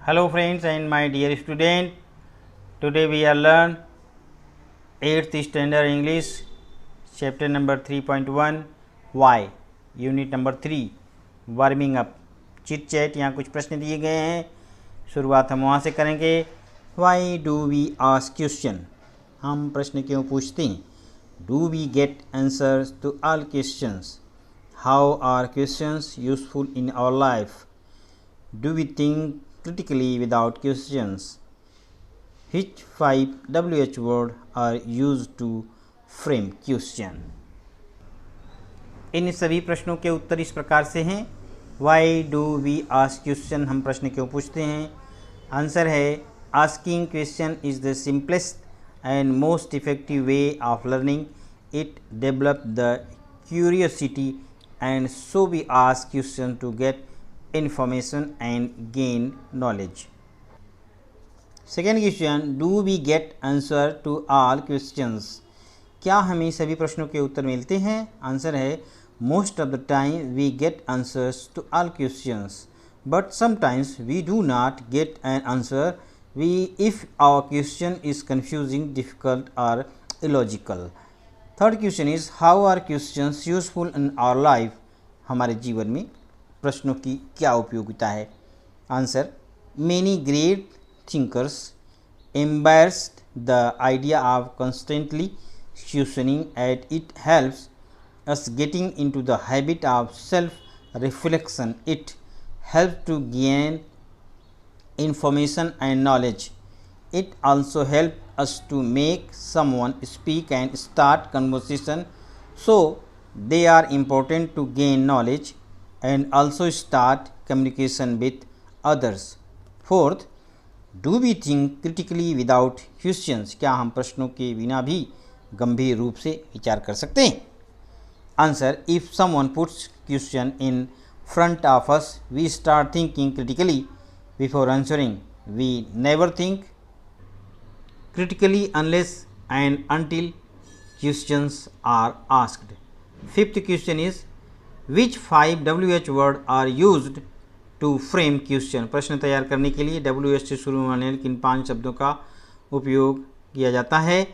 Hello friends and my dear student, today we are learn 8th standard English chapter number 3.1 why unit number 3 warming up chit chat। यहाँ कुछ प्रश्न दिए गए हैं, शुरुआत हम वहाँ से करेंगे। Why do we ask question? हम प्रश्न क्यों पूछते हैं? Do we get answers to all questions? How are questions useful in our life? Do we think critically without questions? Which 5 WH words are used to frame question? इन सभी प्रश्नों के उत्तर इस प्रकार से हैं। Why do we ask question? हम प्रश्न क्यों पूछते हैं? आंसर है asking question is the simplest and most effective way of learning. It develops the curiosity and so we ask question to get information and gain knowledge. Second question, do we get answer to all questions? क्या हमें सभी प्रश्नों के उत्तर मिलते हैं? Answer है most of the time we get answers to all questions, but sometimes we do not get an answer if our question is confusing, difficult or illogical. Third question is how are questions useful in our life? हमारे जीवन में प्रश्नों की क्या उपयोगिता है? Answer many great thinkers embraced the idea of constantly questioning and it helps us getting into the habit of self reflection. It helps to gain information and knowledge. It also helps us to make someone speak and start conversation, so they are important to gain knowledge and also start communication with others. Fourth, do we think critically without questions? क्या हम प्रश्नों के बिना भी गंभीर रूप से विचार कर सकते हैं? Answer, if someone puts question in front of us, we start thinking critically before answering. We never think critically unless and until questions are asked. Fifth question is which 5 WH word are used to frame question? प्रश्न तैयार करने के लिए WH से शुरू होने वाले किन 5 शब्दों का उपयोग किया जाता है?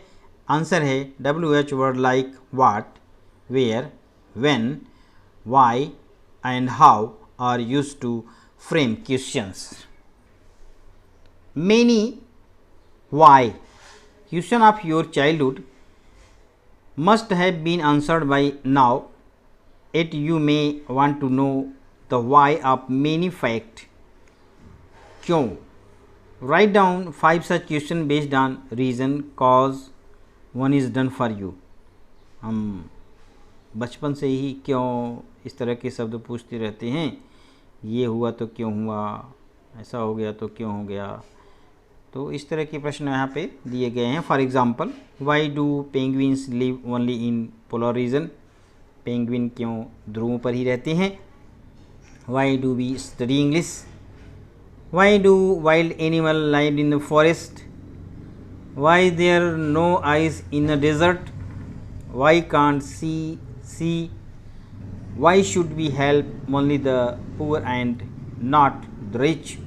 आंसर है WH word like what, where, when, why and how are used to frame questions. Many why question of your childhood must have been answered by now. Yet you may want to know the why of many facts. क्यों? Write down 5 such questions based on reason, cause, one is done for you. हम बचपन से ही क्यों इस तरह के शब्द पूछते रहते हैं? ये हुआ तो क्यों हुआ, ऐसा हो गया तो क्यों हो गया। तो इस तरह के प्रश्न यहाँ पे दिए गए हैं। For example, why do penguins live only in polar region? Penguin क्यों ध्रुवों पर ही रहते हैं? Why do we study English? Why do wild animal live in the forest? Why there no ice in the desert? Why can't see? Why should we help only the poor and not the rich?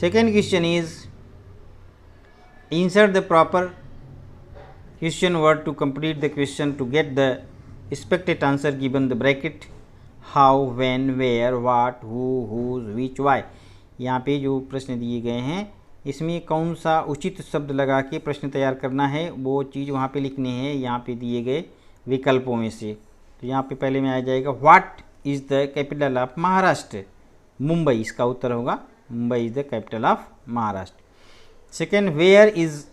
Second question is insert the proper question word to complete the question to get the expected answer given the bracket. How, when, where, what, who, whose, which, why. यहाँ पे जो प्रश्न दिए गए हैं इसमें कौन सा उचित शब्द लगा के प्रश्न तैयार करना है वो चीज़ वहाँ पे लिखनी है यहाँ पे दिए गए विकल्पों में से। तो यहाँ पे पहले में आ जाएगा what is the capital of Maharashtra? Mumbai इसका उत्तर होगा। Mumbai is the capital of Maharashtra. Second, where is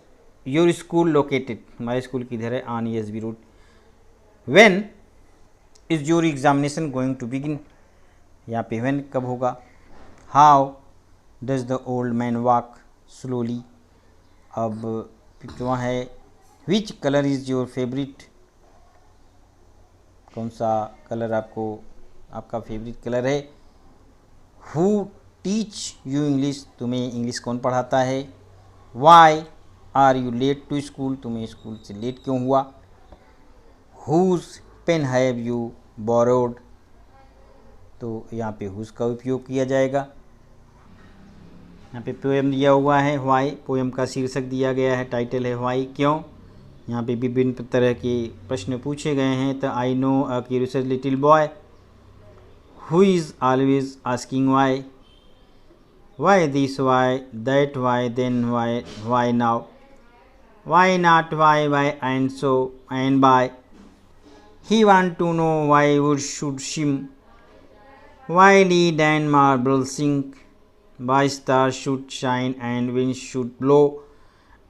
your school located? हमारे स्कूल किधर है? On ESB road. When is your examination going to begin? यहाँ पे व्हेन कब होगा। How does the old man walk slowly? अब वहाँ है which colour is your favourite? कौन सा कलर आपका फेवरेट कलर है। Who teach you English? तुम्हें इंग्लिश कौन पढ़ाता है। Why are you late to school? तुम्हें स्कूल से लेट क्यों हुआ। Whose pen have you borrowed? तो यहाँ पे हुज का उपयोग किया जाएगा। यहाँ पे पोएम दिया हुआ है व्हाई, पोएम का शीर्षक दिया गया है, टाइटल है व्हाई, क्यों। यहाँ पे विभिन्न तरह के प्रश्न पूछे गए हैं। तो I know a curious little boy who is always asking why this, why that, why then, why now, why not, why and so and by. He want to know why wood should swim, why lead and marble sink, why stars should shine and winds should blow,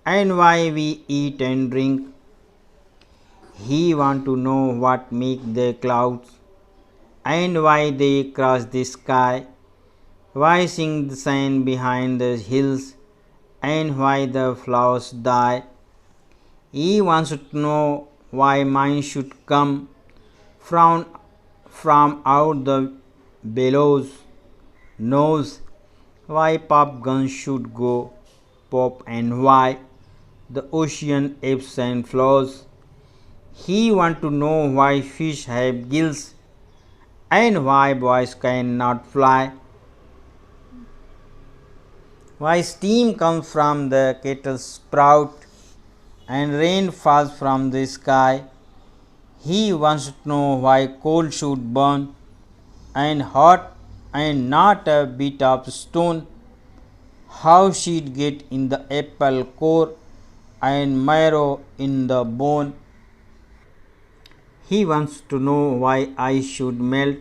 and why we eat and drink. He want to know what make the clouds and why they cross the sky, why sing the sun behind the hills and why the flowers die. He wants to know why mine should come from out the bellows nose, why pop guns should go pop and why the ocean ebbs and flows. He want to know why fish have gills and why boys cannot fly, why steam comes from the kettle sprout and rain falls from the sky. He wants to know why coal should burn and hot and not a bit of stone, how she'd get in the apple core and marrow in the bone. He wants to know why ice should melt,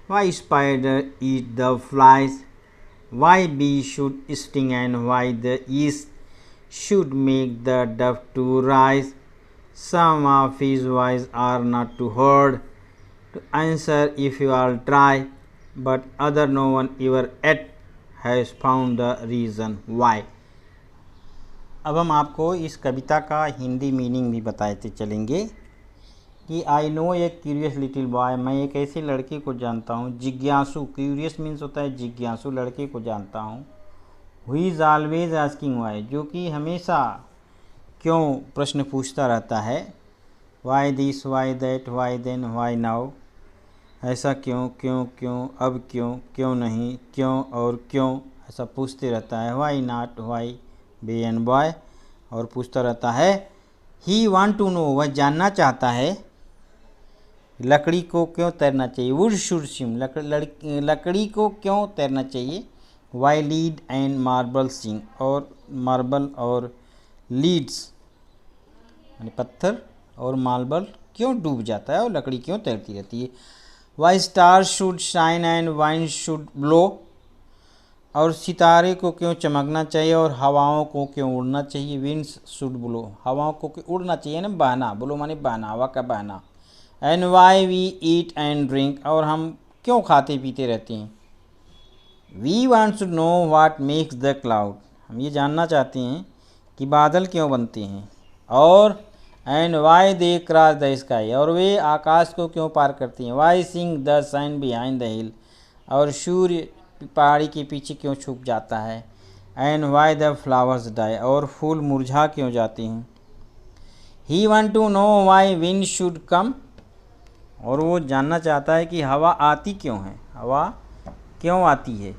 why spider eat the flies, why bee should sting and why the yeast should make the dove to rise. Some of his whys are not too hard to answer if you all try, but other no one ever yet has found the reason why. अब हम आपको इस कविता का Hindi meaning भी बताते चलेंगे कि I know A curious little boy, मैं एक ऐसे लड़के को जानता हूँ, जिज्ञासु, क्यूरियस मीन्स होता है जिज्ञासु, लड़के को जानता हूँ। Who is always asking why, जो कि हमेशा क्यों प्रश्न पूछता रहता है। Why this, why that, why then, why now, ऐसा क्यों, क्यों क्यों, अब क्यों, क्यों नहीं, क्यों और क्यों, ऐसा पूछते रहता है। Why not, why be and boy, और पूछता रहता है। ही वांट टू नो, वह जानना चाहता है लकड़ी को क्यों तैरना चाहिए। वुड शुड स्विम, लकड़ी को क्यों तैरना चाहिए। Why lead and marble sink, और मार्बल और लीड्स यानी पत्थर और मार्बल क्यों डूब जाता है और लकड़ी क्यों तैरती रहती है। Why star should shine and wind should blow, और सितारे को क्यों चमकना चाहिए और हवाओं को क्यों उड़ना चाहिए। विंड्स शुड ब्लो, हवाओं को क्यों उड़ना चाहिए ना, बहना, ब्लो माने बहना, हवा का बहना। And why we eat and drink, और हम क्यों खाते पीते रहते हैं। We want to know what makes the cloud, हम ये जानना चाहते हैं कि बादल क्यों बनते हैं। और and why they cross the sky, और वे आकाश को क्यों पार करती हैं। Why sing the sun behind the hill, और सूर्य पहाड़ी के पीछे क्यों छुप जाता है। And why the flowers die, और फूल मुरझा क्यों जाते हैं। He want to know why wind should come, और वो जानना चाहता है कि हवा आती क्यों है, हवा क्यों आती है।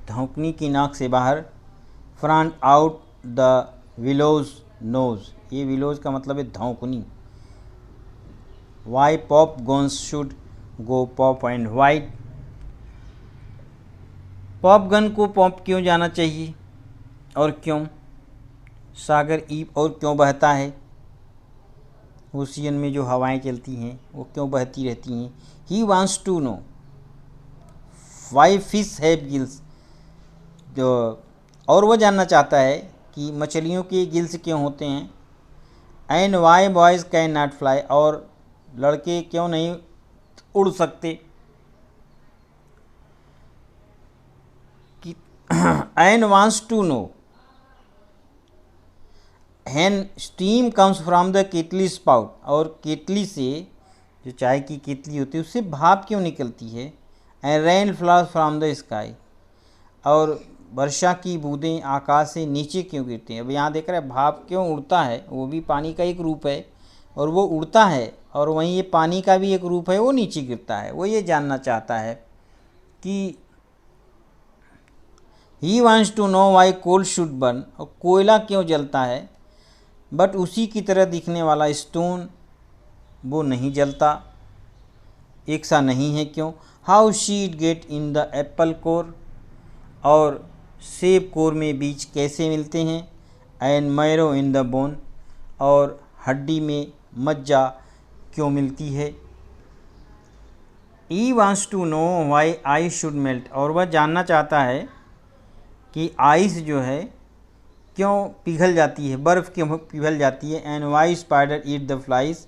धौंकनी की नाक से बाहर, front out the bellows nose, ये विलोज का मतलब है धौंकनी। Why pop guns should go pop and white, pop gun को पॉप क्यों जाना चाहिए और क्यों। सागर ईप, और क्यों बहता है। ओशियन में जो हवाएं चलती हैं वो क्यों बहती रहती हैं। He wants to know why fish have gills, जो और वो जानना चाहता है कि मछलियों के गिल्स क्यों होते हैं। And why boys can not fly, और लड़के क्यों नहीं उड़ सकते। And wants to know when steam comes from the kettle spout, और केटली से, जो चाय की केतली होती है, उससे भाप क्यों निकलती है। And rain flaws from the sky, और वर्षा की बूंदें आकाश से नीचे क्यों गिरती हैं। अब यहाँ देख रहे हैं भाप क्यों उड़ता है, वो भी पानी का एक रूप है। और वो उड़ता है, और वहीं ये पानी का भी एक रूप है, वो नीचे गिरता है। वो ये जानना चाहता है कि he wants to know why coal should burn, और कोयला क्यों जलता है, बट उसी की तरह दिखने वाला स्टोन वो नहीं जलता, एक सा नहीं है क्यों। How seed get in the apple core, और सेब कोर में बीज कैसे मिलते हैं। And marrow in the bone, और हड्डी में मज्जा क्यों मिलती है। He wants to know why ice should melt, और वह जानना चाहता है कि आइस जो है क्यों पिघल जाती है, बर्फ़ क्यों पिघल जाती है। And why spider eat the flies,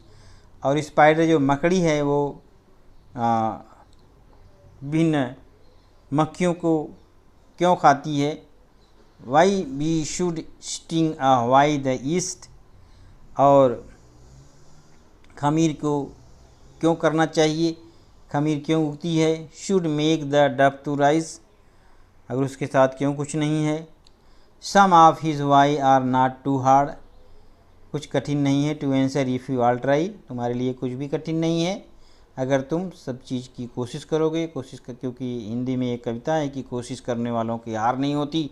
और स्पाइडर जो मकड़ी है वो भिन्न मक्खियों को क्यों खाती है। Why we should sting why the yeast, और खमीर को क्यों करना चाहिए, खमीर क्यों उगती है। Should make the dough to rise, अगर उसके साथ क्यों कुछ नहीं है। Some of his why are not too hard, कुछ कठिन नहीं है। To answer if you all try, तुम्हारे लिए कुछ भी कठिन नहीं है अगर तुम सब चीज़ की कोशिश करोगे। क्योंकि हिंदी में एक कविता है कि कोशिश करने वालों की हार नहीं होती,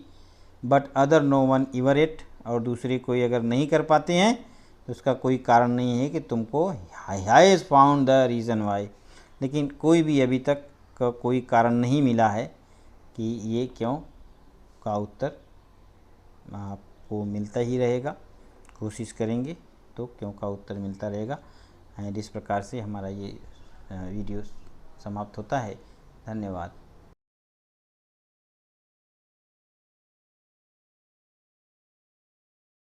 but other no one ever it, और दूसरे कोई अगर नहीं कर पाते हैं तो उसका कोई कारण नहीं है कि तुमको has found the reason why, लेकिन कोई भी अभी तक का कोई कारण नहीं मिला है कि ये क्यों का उत्तर आपको मिलता ही रहेगा। कोशिश करेंगे तो क्यों का उत्तर मिलता रहेगा। एंड इस प्रकार से हमारा ये वीडियो समाप्त होता है। धन्यवाद।